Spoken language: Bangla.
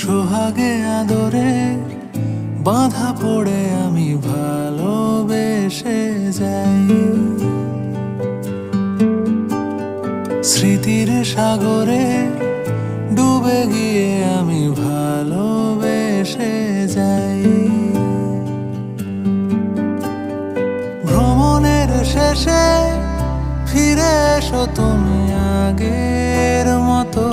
সোহাগে আদরে বাঁধা পড়ে আমি ভালোবেসে যাই। স্মৃতির সাগরে ডুবে গিয়ে আমি ভালোবেসে যাই। ভ্রমণের শেষে ফিরে এসো তুমি আগের মতো।